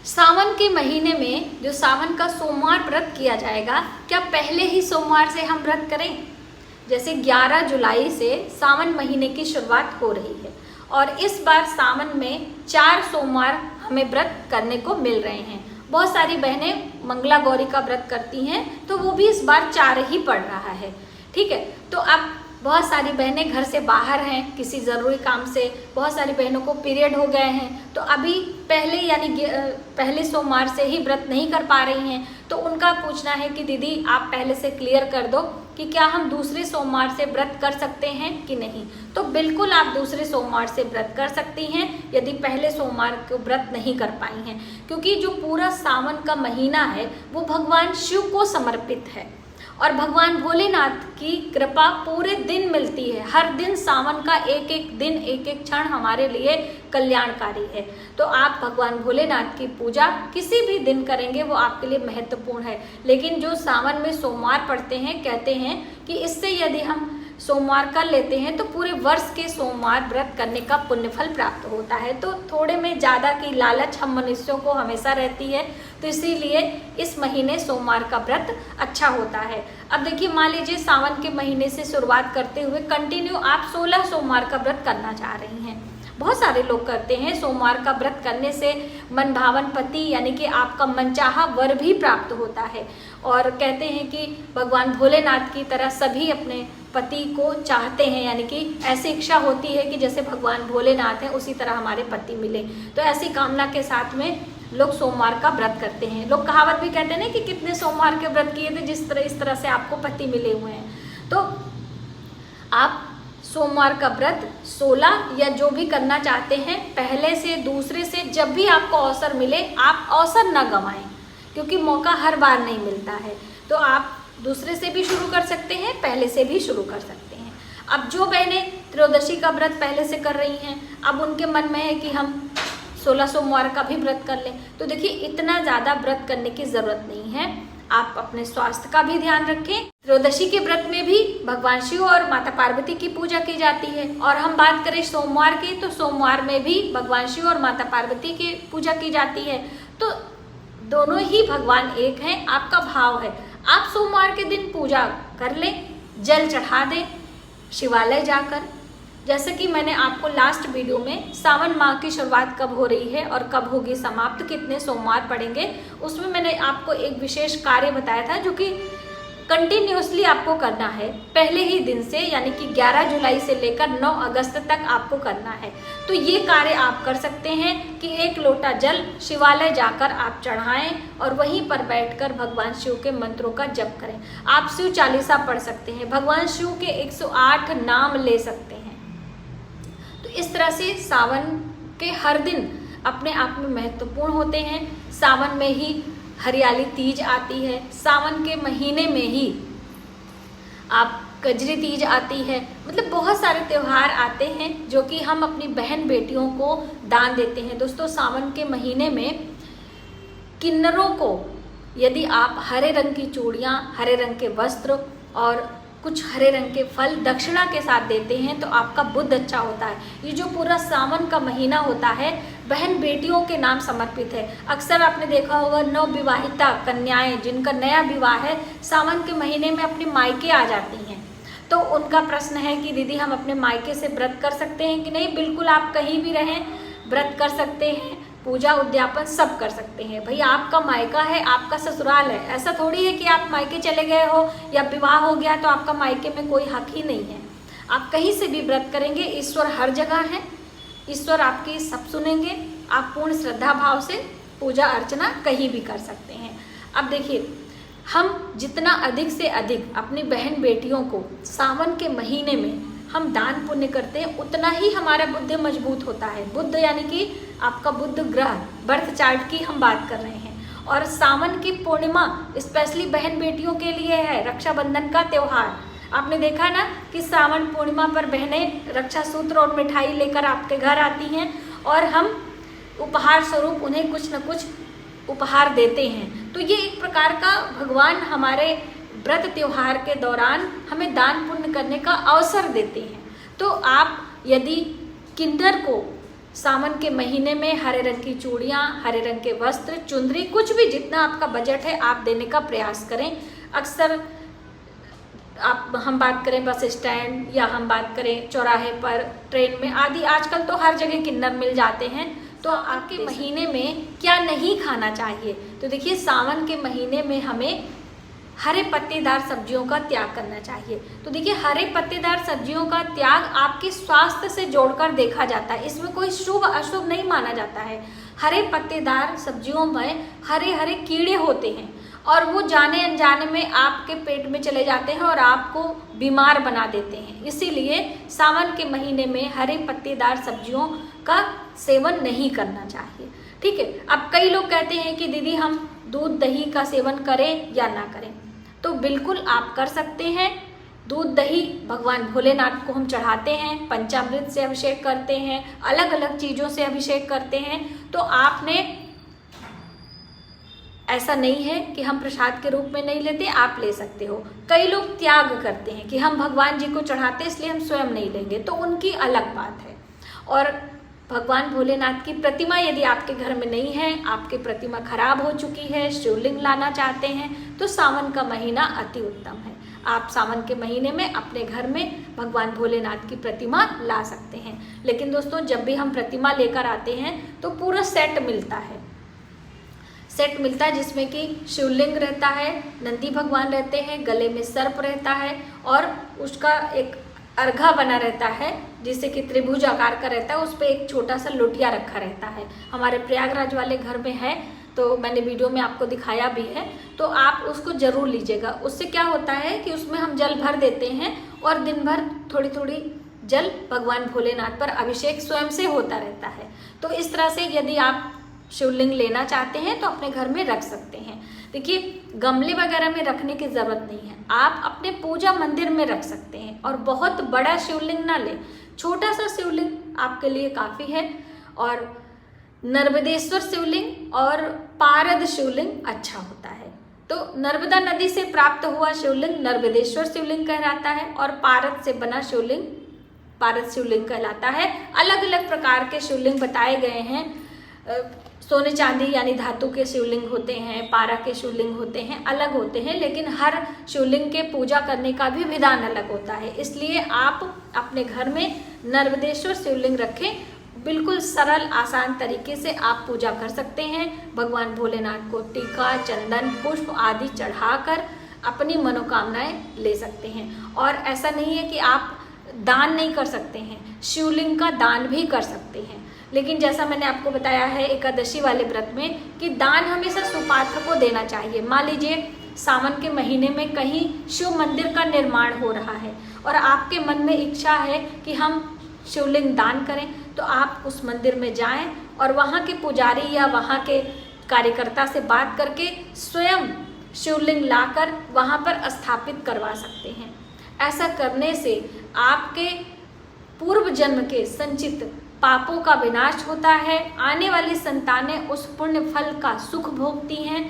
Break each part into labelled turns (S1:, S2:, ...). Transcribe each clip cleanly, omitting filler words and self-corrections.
S1: सावन के महीने में जो सावन का सोमवार व्रत किया जाएगा, क्या पहले ही सोमवार से हम व्रत करें? जैसे 11 जुलाई से सावन महीने की शुरुआत हो रही है और इस बार सावन में 4 सोमवार हमें व्रत करने को मिल रहे हैं। बहुत सारी बहनें मंगला गौरी का व्रत करती हैं तो वो भी इस बार 4 ही पड़ रहा है। ठीक है, तो अब बहुत सारी बहनें घर से बाहर हैं किसी ज़रूरी काम से, बहुत सारी बहनों को पीरियड हो गए हैं तो अभी पहले सोमवार से ही व्रत नहीं कर पा रही हैं। तो उनका पूछना है कि दीदी आप पहले से क्लियर कर दो कि क्या हम दूसरे सोमवार से व्रत कर सकते हैं कि नहीं। तो बिल्कुल आप दूसरे सोमवार से व्रत कर सकती हैं यदि पहले सोमवार को व्रत नहीं कर पाई हैं, क्योंकि जो पूरा सावन का महीना है वो भगवान शिव को समर्पित है और भगवान भोलेनाथ की कृपा पूरे दिन मिलती है। हर दिन सावन का एक एक दिन एक एक क्षण हमारे लिए कल्याणकारी है। तो आप भगवान भोलेनाथ की पूजा किसी भी दिन करेंगे वो आपके लिए महत्वपूर्ण है। लेकिन जो सावन में सोमवार पड़ते हैं, कहते हैं कि इससे यदि हम सोमवार कर लेते हैं तो पूरे वर्ष के सोमवार व्रत करने का पुण्यफल प्राप्त होता है। तो थोड़े में ज़्यादा की लालच हम मनुष्यों को हमेशा रहती है, तो इसीलिए इस महीने सोमवार का व्रत अच्छा होता है। अब देखिए, मान लीजिए सावन के महीने से शुरुआत करते हुए कंटिन्यू आप 16 सोमवार का व्रत करना चाह रही हैं। बहुत सारे लोग करते हैं। सोमवार का व्रत करने से मन भावन पति यानी कि आपका मनचाहा वर भी प्राप्त होता है और कहते हैं कि भगवान भोलेनाथ की तरह सभी अपने पति को चाहते हैं, यानी कि ऐसी इच्छा होती है कि जैसे भगवान भोलेनाथ हैं उसी तरह हमारे पति मिले। तो ऐसी कामना के साथ में लोग सोमवार का व्रत करते हैं। लोग कहावत भी कहते हैं ना कि कितने सोमवार के व्रत किए थे इस तरह से आपको पति मिले हुए हैं। तो आप सोमवार का व्रत 16 या जो भी करना चाहते हैं, पहले से दूसरे से जब भी आपको अवसर मिले आप अवसर न गंवाएं, क्योंकि मौका हर बार नहीं मिलता है। तो आप दूसरे से भी शुरू कर सकते हैं, पहले से भी शुरू कर सकते हैं। अब जो बहनें त्रयोदशी का व्रत पहले से कर रही हैं, अब उनके मन में है कि हम 16 सोमवार का भी व्रत कर लें, तो देखिए इतना ज़्यादा व्रत करने की ज़रूरत नहीं है। आप अपने स्वास्थ्य का भी ध्यान रखें। त्रयोदशी के व्रत में भी भगवान शिव और माता पार्वती की पूजा की जाती है और हम बात करें सोमवार की तो सोमवार में भी भगवान शिव और माता पार्वती की पूजा की जाती है। तो दोनों ही भगवान एक हैं, आपका भाव है। आप सोमवार के दिन पूजा कर लें, जल चढ़ा दें शिवालय जाकर। जैसे कि मैंने आपको लास्ट वीडियो में सावन माह की शुरुआत कब हो रही है और कब होगी समाप्त, कितने सोमवार पड़ेंगे, उसमें मैंने आपको एक विशेष कार्य बताया था जो कि कंटिन्यूसली आपको करना है पहले ही दिन से, यानी कि 11 जुलाई से लेकर 9 अगस्त तक आपको करना है। तो ये कार्य आप कर सकते हैं कि 1 लोटा जल शिवालय जाकर आप चढ़ाएं और वहीं पर बैठकर भगवान शिव के मंत्रों का जप करें। आप शिव चालीसा पढ़ सकते हैं, भगवान शिव के 108 नाम ले सकते हैं। तो इस तरह से सावन के हर दिन अपने आप में महत्वपूर्ण होते हैं। सावन में ही हरियाली तीज आती है, सावन के महीने में ही आप कजरी तीज आती है। मतलब बहुत सारे त्यौहार आते हैं जो कि हम अपनी बहन बेटियों को दान देते हैं। दोस्तों, सावन के महीने में किन्नरों को यदि आप हरे रंग की चूड़ियाँ, हरे रंग के वस्त्र और कुछ हरे रंग के फल दक्षिणा के साथ देते हैं तो आपका बुद्ध अच्छा होता है। ये जो पूरा सावन का महीना होता है बहन बेटियों के नाम समर्पित है। अक्सर आपने देखा होगा नवविवाहिता कन्याएं जिनका नया विवाह है सावन के महीने में अपने मायके आ जाती हैं। तो उनका प्रश्न है कि दीदी हम अपने मायके से व्रत कर सकते हैं कि नहीं। बिल्कुल, आप कहीं भी रहें व्रत कर सकते हैं, पूजा उद्यापन सब कर सकते हैं। भैया आपका मायका है, आपका ससुराल है। ऐसा थोड़ी है कि आप मायके चले गए हो या विवाह हो गया तो आपका मायके में कोई हक ही नहीं है। आप कहीं से भी व्रत करेंगे, ईश्वर हर जगह है, ईश्वर आपकी सब सुनेंगे। आप पूर्ण श्रद्धा भाव से पूजा अर्चना कहीं भी कर सकते हैं। अब देखिए, हम जितना अधिक से अधिक अपनी बहन बेटियों को सावन के महीने में हम दान पुण्य करते हैं उतना ही हमारा बुद्ध मजबूत होता है। बुद्ध यानी कि आपका बुद्ध ग्रह, बर्थ चार्ट की हम बात कर रहे हैं। और सावन की पूर्णिमा स्पेशली बहन बेटियों के लिए है, रक्षाबंधन का त्यौहार। आपने देखा ना कि सावन पूर्णिमा पर बहनें रक्षा सूत्र और मिठाई लेकर आपके घर आती हैं और हम उपहार स्वरूप उन्हें कुछ न कुछ उपहार देते हैं। तो ये एक प्रकार का भगवान हमारे व्रत त्योहार के दौरान हमें दान पुण्य करने का अवसर देते हैं। तो आप यदि किन्नर को सावन के महीने में हरे रंग की चूड़ियाँ, हरे रंग के वस्त्र, चुंदरी, कुछ भी जितना आपका बजट है आप देने का प्रयास करें। अक्सर हम बात करें बस स्टैंड या हम बात करें चौराहे पर, ट्रेन में आदि, आजकल तो हर जगह किन्नर मिल जाते हैं। तो आपके महीने में क्या नहीं खाना चाहिए, तो देखिए सावन के महीने में हमें हरे पत्तेदार सब्जियों का त्याग करना चाहिए। तो देखिए हरे पत्तेदार सब्जियों का त्याग आपके स्वास्थ्य से जोड़कर देखा जाता है, इसमें कोई शुभ अशुभ नहीं माना जाता है। हरे पत्तेदार सब्जियों में हरे हरे कीड़े होते हैं और वो जाने अनजाने में आपके पेट में चले जाते हैं और आपको बीमार बना देते हैं। इसीलिए सावन के महीने में हरे पत्तेदार सब्जियों का सेवन नहीं करना चाहिए। ठीक है, अब कई लोग कहते हैं कि दीदी हम दूध दही का सेवन करें या ना करें, तो बिल्कुल आप कर सकते हैं। दूध दही भगवान भोलेनाथ को हम चढ़ाते हैं, पंचामृत से अभिषेक करते हैं, अलग अलग चीज़ों से अभिषेक करते हैं। तो आपने, ऐसा नहीं है कि हम प्रसाद के रूप में नहीं लेते, आप ले सकते हो। कई लोग त्याग करते हैं कि हम भगवान जी को चढ़ाते इसलिए हम स्वयं नहीं लेंगे, तो उनकी अलग बात है। और भगवान भोलेनाथ की प्रतिमा यदि आपके घर में नहीं है, आपकी प्रतिमा खराब हो चुकी है, शिवलिंग लाना चाहते हैं, तो सावन का महीना अति उत्तम है। आप सावन के महीने में अपने घर में भगवान भोलेनाथ की प्रतिमा ला सकते हैं। लेकिन दोस्तों जब भी हम प्रतिमा लेकर आते हैं तो पूरा सेट मिलता है, सेट मिलता है जिसमें कि शिवलिंग रहता है, नंदी भगवान रहते हैं, गले में सर्प रहता है और उसका एक अर्घा बना रहता है जिससे कि त्रिभुज आकार का रहता है, उस पर एक छोटा सा लोटिया रखा रहता है। हमारे प्रयागराज वाले घर में है, तो मैंने वीडियो में आपको दिखाया भी है, तो आप उसको जरूर लीजिएगा। उससे क्या होता है कि उसमें हम जल भर देते हैं और दिन भर थोड़ी थोड़ी जल भगवान भोलेनाथ पर अभिषेक स्वयं से होता रहता है। तो इस तरह से यदि आप शिवलिंग लेना चाहते हैं तो अपने घर में रख सकते हैं। देखिए गमले वगैरह में रखने की ज़रूरत नहीं है, आप अपने पूजा मंदिर में रख सकते हैं। और बहुत बड़ा शिवलिंग ना लें, छोटा सा शिवलिंग आपके लिए काफ़ी है। और नर्मदेश्वर शिवलिंग और पारद शिवलिंग अच्छा होता है। तो नर्मदा नदी से प्राप्त हुआ शिवलिंग नर्मदेश्वर शिवलिंग कहलाता है और पारद से बना शिवलिंग पारद शिवलिंग कहलाता है। अलग अलग प्रकार के शिवलिंग बताए गए हैं, सोने चांदी यानी धातु के शिवलिंग होते हैं, पारा के शिवलिंग होते हैं, अलग होते हैं, लेकिन हर शिवलिंग के पूजा करने का भी विधान अलग होता है। इसलिए आप अपने घर में नर्मदेश्वर शिवलिंग रखें, बिल्कुल सरल आसान तरीके से आप पूजा कर सकते हैं। भगवान भोलेनाथ को टीका, चंदन, पुष्प आदि चढ़ाकर अपनी मनोकामनाएं ले सकते हैं। और ऐसा नहीं है कि आप दान नहीं कर सकते हैं, शिवलिंग का दान भी कर सकते हैं। लेकिन जैसा मैंने आपको बताया है एकादशी वाले व्रत में कि दान हमेशा सुपात्र को देना चाहिए। मान लीजिए सावन के महीने में कहीं शिव मंदिर का निर्माण हो रहा है और आपके मन में इच्छा है कि हम शिवलिंग दान करें, तो आप उस मंदिर में जाएं और वहाँ के पुजारी या वहाँ के कार्यकर्ता से बात करके स्वयं शिवलिंग लाकर वहाँ पर स्थापित करवा सकते हैं। ऐसा करने से आपके पूर्व जन्म के संचित पापों का विनाश होता है, आने वाली संतानें उस पुण्य फल का सुख भोगती हैं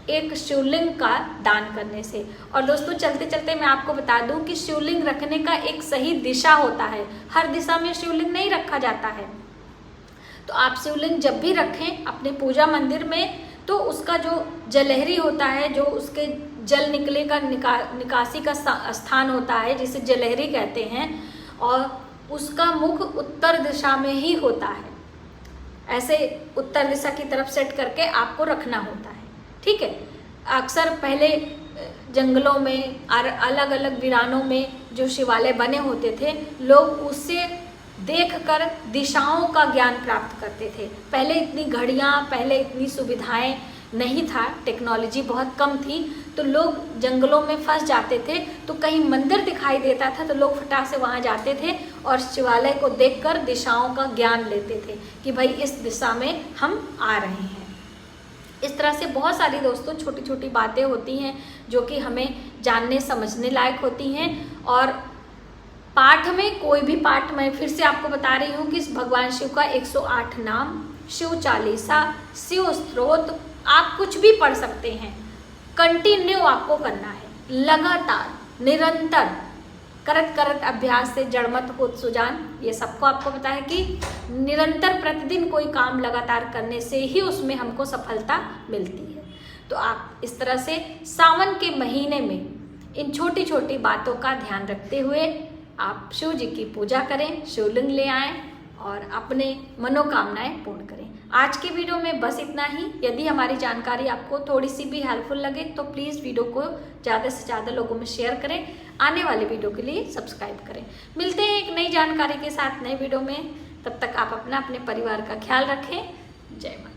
S1: एक शिवलिंग का दान करने से। और दोस्तों चलते चलते मैं आपको बता दूं कि शिवलिंग रखने का एक सही दिशा होता है, हर दिशा में शिवलिंग नहीं रखा जाता है। तो आप शिवलिंग जब भी रखें अपने पूजा मंदिर में, तो उसका जो जलहरी होता है, जो उसके जल निकले का निकासी का स्थान होता है जिसे जलहरी कहते हैं, और उसका मुख उत्तर दिशा में ही होता है। ऐसे उत्तर दिशा की तरफ सेट करके आपको रखना होता है। ठीक है, अक्सर पहले जंगलों में और अलग अलग वीरानों में जो शिवालय बने होते थे, लोग उससे देखकर दिशाओं का ज्ञान प्राप्त करते थे। पहले इतनी घड़ियाँ, पहले इतनी सुविधाएं नहीं था, टेक्नोलॉजी बहुत कम थी, तो लोग जंगलों में फंस जाते थे, तो कहीं मंदिर दिखाई देता था तो लोग फटाक से वहाँ जाते थे और शिवालय को देखकर दिशाओं का ज्ञान लेते थे कि भाई इस दिशा में हम आ रहे हैं। इस तरह से बहुत सारी दोस्तों छोटी छोटी बातें होती हैं जो कि हमें जानने समझने लायक होती हैं। और पाठ में कोई भी पाठ, मैं फिर से आपको बता रही हूँ कि भगवान शिव का 108 नाम, शिव चालीसा, शिव स्तोत्र, आप कुछ भी पढ़ सकते हैं। कंटिन्यू आपको करना है, लगातार निरंतर करत करत अभ्यास से जड़मत होत सुजान, ये सबको आपको पता है कि निरंतर प्रतिदिन कोई काम लगातार करने से ही उसमें हमको सफलता मिलती है। तो आप इस तरह से सावन के महीने में इन छोटी छोटी बातों का ध्यान रखते हुए आप शिव जी की पूजा करें, शिवलिंग ले आएं और अपने मनोकामनाएं पूर्ण करें। आज के वीडियो में बस इतना ही। यदि हमारी जानकारी आपको थोड़ी सी भी हेल्पफुल लगे तो प्लीज़ वीडियो को ज़्यादा से ज़्यादा लोगों में शेयर करें। आने वाले वीडियो के लिए सब्सक्राइब करें। मिलते हैं एक नई जानकारी के साथ नए वीडियो में। तब तक आप अपने परिवार का ख्याल रखें। जय माता।